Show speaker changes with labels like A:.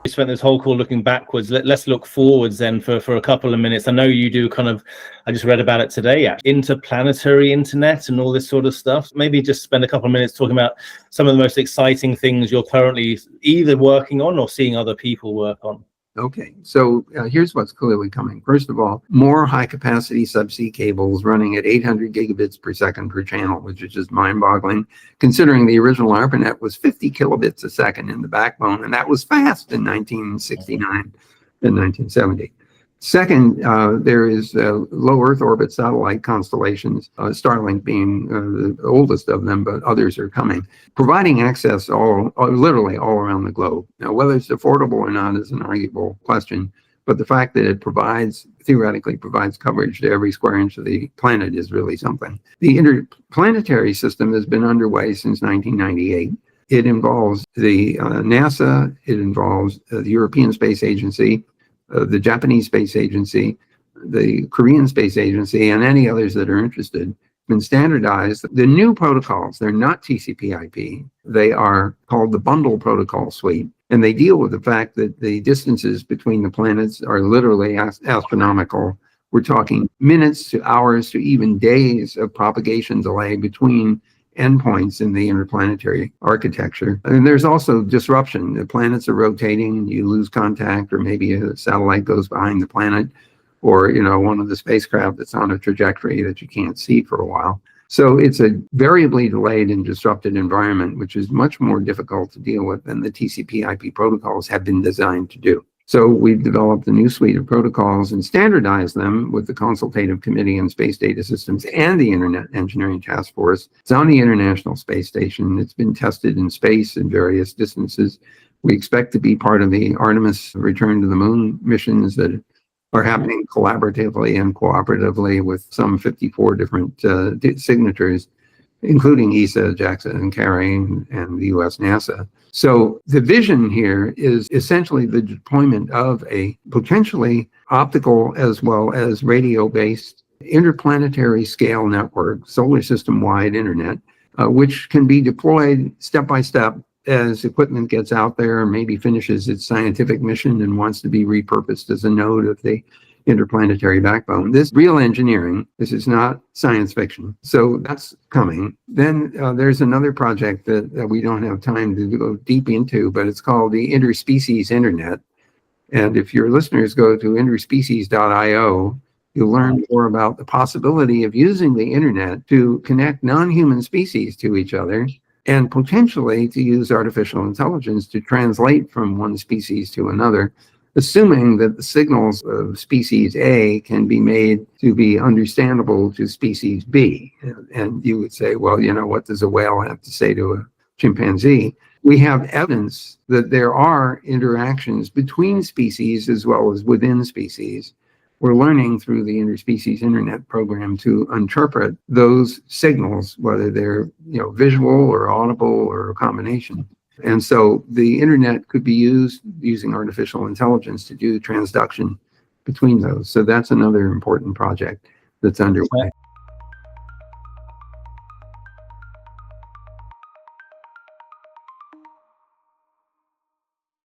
A: We spent this whole call looking backwards. Let's look forwards then for a couple of minutes. I know you do I just read about it today, interplanetary internet and all this sort of stuff. Maybe just spend a couple of minutes talking about some of the most exciting things you're currently either working on or seeing other people work on.
B: Okay, so here's what's clearly coming. First of all, more high-capacity subsea cables running at 800 gigabits per second per channel, which is just mind-boggling, considering the original ARPANET was 50 kilobits a second in the backbone, and that was fast in 1969 and 1970. Second, there is low Earth orbit satellite constellations, Starlink being the oldest of them, but others are coming, providing access literally all around the globe. Now, whether it's affordable or not is an arguable question, but the fact that it theoretically provides coverage to every square inch of the planet is really something. The interplanetary system has been underway since 1998. It involves the NASA, it involves the European Space Agency, the Japanese Space Agency, the Korean Space Agency, and any others that are interested, been standardized. The new protocols, they're not TCP/IP. They are called the Bundle Protocol Suite, and they deal with the fact that the distances between the planets are literally astronomical. We're talking minutes to hours to even days of propagation delay between endpoints in the interplanetary architecture. And there's also disruption. The planets are rotating, you lose contact, or maybe a satellite goes behind the planet, or one of the spacecraft that's on a trajectory that you can't see for a while. So it's a variably delayed and disrupted environment, which is much more difficult to deal with than the TCP/IP protocols have been designed to do. So we've developed a new suite of protocols and standardized them with the Consultative Committee on Space Data Systems and the Internet Engineering Task Force. It's on the International Space Station. It's been tested in space in various distances. We expect to be part of the Artemis return to the moon missions that are happening collaboratively and cooperatively with some 54 different signatures, including ESA, JAXA, and CARI, and the US NASA. So the vision here is essentially the deployment of a potentially optical as well as radio-based interplanetary scale network, solar system-wide internet, which can be deployed step by step as equipment gets out there, maybe finishes its scientific mission and wants to be repurposed as a node of the interplanetary backbone. This real engineering. This is not science fiction. So that's coming. Then there's another project that we don't have time to go deep into, but it's called the Interspecies Internet. And if your listeners go to interspecies.io, you'll learn more about the possibility of using the internet to connect non-human species to each other, and potentially to use artificial intelligence to translate from one species to another, assuming that the signals of species A can be made to be understandable to species B. And you would say, well, what does a whale have to say to a chimpanzee? We have evidence that there are interactions between species as well as within species. We're learning through the Interspecies Internet program to interpret those signals, whether they're visual or audible or a combination. And so the internet could be used using artificial intelligence to do transduction between those. So that's another important project that's underway.